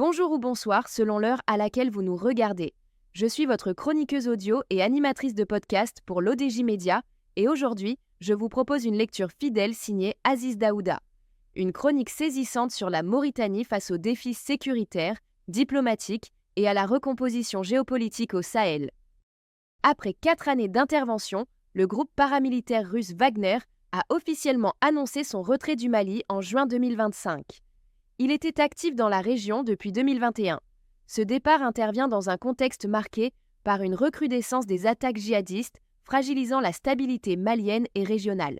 Bonjour ou bonsoir selon l'heure à laquelle vous nous regardez. Je suis votre chroniqueuse audio et animatrice de podcast pour l'ODJ Média et aujourd'hui, je vous propose une lecture fidèle signée Aziz Daouda. Une chronique saisissante sur la Mauritanie face aux défis sécuritaires, diplomatiques et à la recomposition géopolitique au Sahel. Après 4 années d'intervention, le groupe paramilitaire russe Wagner a officiellement annoncé son retrait du Mali en juin 2025. Il était actif dans la région depuis 2021. Ce départ intervient dans un contexte marqué par une recrudescence des attaques djihadistes, fragilisant la stabilité malienne et régionale.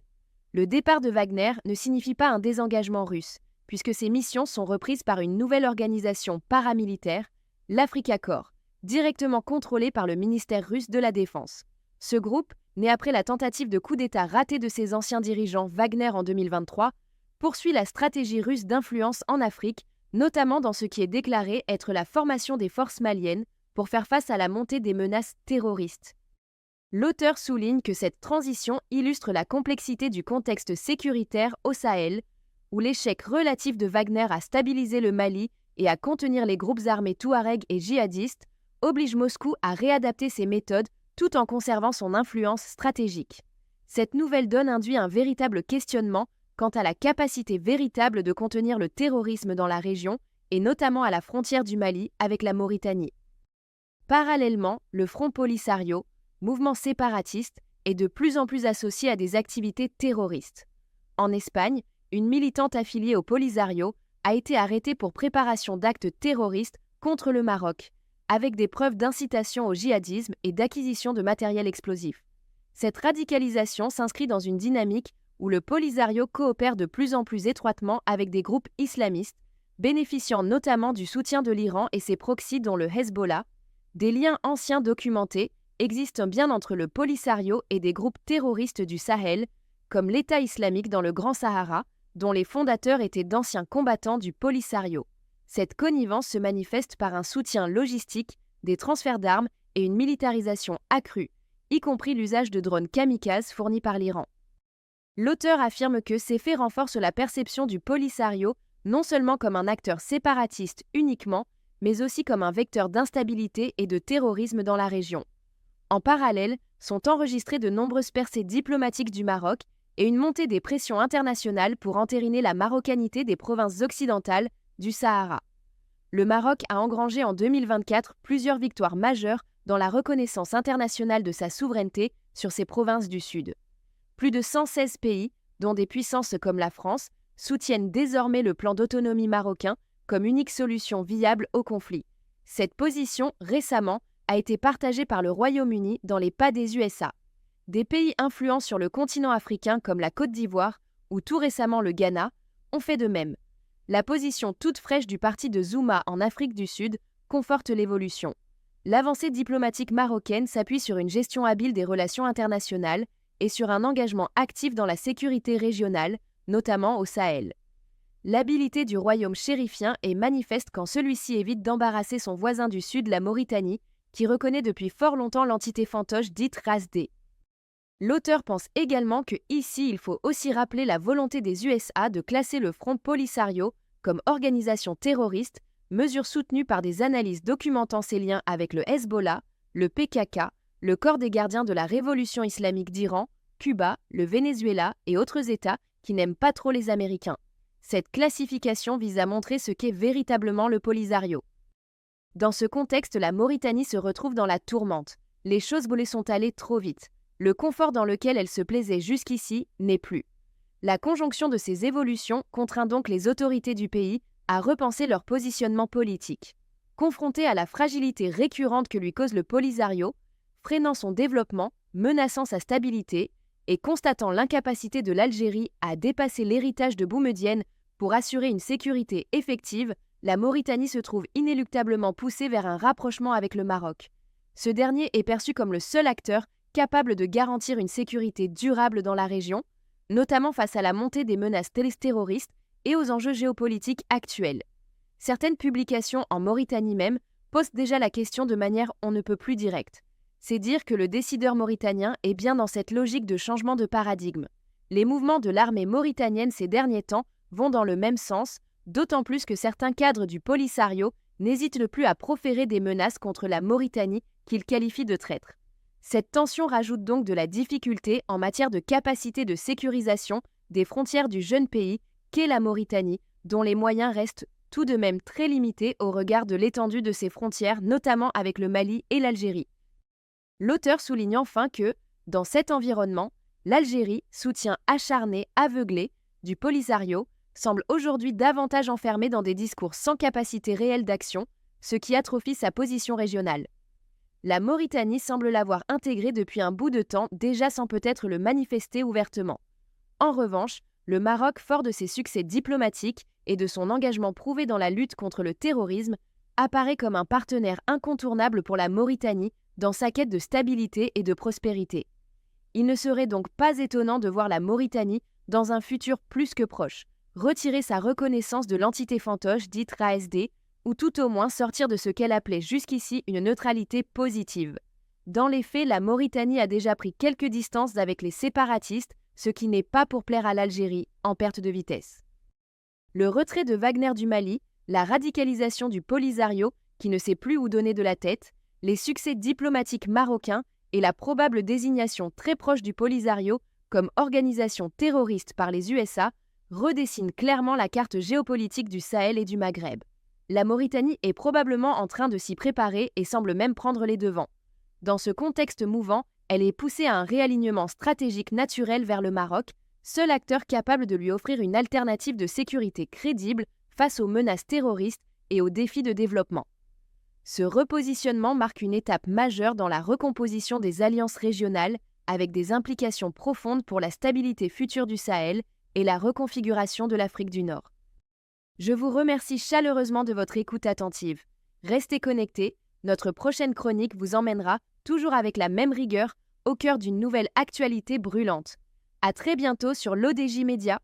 Le départ de Wagner ne signifie pas un désengagement russe, puisque ses missions sont reprises par une nouvelle organisation paramilitaire, l'Africa Corps, directement contrôlée par le ministère russe de la Défense. Ce groupe, né après la tentative de coup d'État ratée de ses anciens dirigeants Wagner en 2023, poursuit la stratégie russe d'influence en Afrique, notamment dans ce qui est déclaré être la formation des forces maliennes pour faire face à la montée des menaces terroristes. L'auteur souligne que cette transition illustre la complexité du contexte sécuritaire au Sahel, où l'échec relatif de Wagner à stabiliser le Mali et à contenir les groupes armés touaregs et djihadistes oblige Moscou à réadapter ses méthodes tout en conservant son influence stratégique. Cette nouvelle donne induit un véritable questionnement quant à la capacité véritable de contenir le terrorisme dans la région et notamment à la frontière du Mali avec la Mauritanie. Parallèlement, le Front Polisario, mouvement séparatiste, est de plus en plus associé à des activités terroristes. En Espagne, une militante affiliée au Polisario a été arrêtée pour préparation d'actes terroristes contre le Maroc, avec des preuves d'incitation au djihadisme et d'acquisition de matériel explosif. Cette radicalisation s'inscrit dans une dynamique où le Polisario coopère de plus en plus étroitement avec des groupes islamistes, bénéficiant notamment du soutien de l'Iran et ses proxys dont le Hezbollah. Des liens anciens documentés existent bien entre le Polisario et des groupes terroristes du Sahel, comme l'État islamique dans le Grand Sahara, dont les fondateurs étaient d'anciens combattants du Polisario. Cette connivence se manifeste par un soutien logistique, des transferts d'armes et une militarisation accrue, y compris l'usage de drones kamikazes fournis par l'Iran. L'auteur affirme que ces faits renforcent la perception du Polisario non seulement comme un acteur séparatiste uniquement, mais aussi comme un vecteur d'instabilité et de terrorisme dans la région. En parallèle, sont enregistrées de nombreuses percées diplomatiques du Maroc et une montée des pressions internationales pour entériner la marocanité des provinces occidentales du Sahara. Le Maroc a engrangé en 2024 plusieurs victoires majeures dans la reconnaissance internationale de sa souveraineté sur ces provinces du Sud. Plus de 116 pays, dont des puissances comme la France, soutiennent désormais le plan d'autonomie marocain comme unique solution viable au conflit. Cette position, récemment, a été partagée par le Royaume-Uni dans les pas des USA. Des pays influents sur le continent africain comme la Côte d'Ivoire ou tout récemment le Ghana ont fait de même. La position toute fraîche du parti de Zuma en Afrique du Sud conforte l'évolution. L'avancée diplomatique marocaine s'appuie sur une gestion habile des relations internationales et sur un engagement actif dans la sécurité régionale, notamment au Sahel. L'habileté du royaume chérifien est manifeste quand celui-ci évite d'embarrasser son voisin du Sud, la Mauritanie, qui reconnaît depuis fort longtemps l'entité fantoche dite RASD. L'auteur pense également que ici il faut aussi rappeler la volonté des USA de classer le Front Polisario comme organisation terroriste, mesure soutenue par des analyses documentant ses liens avec le Hezbollah, le PKK, le Corps des gardiens de la révolution islamique d'Iran, Cuba, le Venezuela et autres États qui n'aiment pas trop les Américains. Cette classification vise à montrer ce qu'est véritablement le Polisario. Dans ce contexte, la Mauritanie se retrouve dans la tourmente. Les choses sont allées trop vite. Le confort dans lequel elle se plaisait jusqu'ici n'est plus. La conjonction de ces évolutions contraint donc les autorités du pays à repenser leur positionnement politique. Confrontée à la fragilité récurrente que lui cause le Polisario, freinant son développement, menaçant sa stabilité et constatant l'incapacité de l'Algérie à dépasser l'héritage de Boumedienne pour assurer une sécurité effective, la Mauritanie se trouve inéluctablement poussée vers un rapprochement avec le Maroc. Ce dernier est perçu comme le seul acteur capable de garantir une sécurité durable dans la région, notamment face à la montée des menaces terroristes et aux enjeux géopolitiques actuels. Certaines publications en Mauritanie même posent déjà la question de manière on ne peut plus directe. C'est dire que le décideur mauritanien est bien dans cette logique de changement de paradigme. Les mouvements de l'armée mauritanienne ces derniers temps vont dans le même sens, d'autant plus que certains cadres du Polisario n'hésite plus à proférer des menaces contre la Mauritanie qu'il qualifie de traître. Cette tension rajoute donc de la difficulté en matière de capacité de sécurisation des frontières du jeune pays qu'est la Mauritanie, dont les moyens restent tout de même très limités au regard de l'étendue de ses frontières, notamment avec le Mali et l'Algérie. L'auteur souligne enfin que, dans cet environnement, l'Algérie, soutien acharné, aveuglé, du Polisario, semble aujourd'hui davantage enfermée dans des discours sans capacité réelle d'action, ce qui atrophie sa position régionale. La Mauritanie semble l'avoir intégré depuis un bout de temps, déjà sans peut-être le manifester ouvertement. En revanche, le Maroc, fort de ses succès diplomatiques et de son engagement prouvé dans la lutte contre le terrorisme, apparaît comme un partenaire incontournable pour la Mauritanie dans sa quête de stabilité et de prospérité. Il ne serait donc pas étonnant de voir la Mauritanie, dans un futur plus que proche, retirer sa reconnaissance de l'entité fantoche dite RASD, ou tout au moins sortir de ce qu'elle appelait jusqu'ici une neutralité positive. Dans les faits, la Mauritanie a déjà pris quelques distances avec les séparatistes, ce qui n'est pas pour plaire à l'Algérie, en perte de vitesse. Le retrait de Wagner du Mali, la radicalisation du Polisario, qui ne sait plus où donner de la tête, les succès diplomatiques marocains et la probable désignation très proche du Polisario comme organisation terroriste par les USA redessinent clairement la carte géopolitique du Sahel et du Maghreb. La Mauritanie est probablement en train de s'y préparer et semble même prendre les devants. Dans ce contexte mouvant, elle est poussée à un réalignement stratégique naturel vers le Maroc, seul acteur capable de lui offrir une alternative de sécurité crédible face aux menaces terroristes et aux défis de développement. Ce repositionnement marque une étape majeure dans la recomposition des alliances régionales, avec des implications profondes pour la stabilité future du Sahel et la reconfiguration de l'Afrique du Nord. Je vous remercie chaleureusement de votre écoute attentive. Restez connectés, notre prochaine chronique vous emmènera, toujours avec la même rigueur, au cœur d'une nouvelle actualité brûlante. À très bientôt sur l'ODJ Média.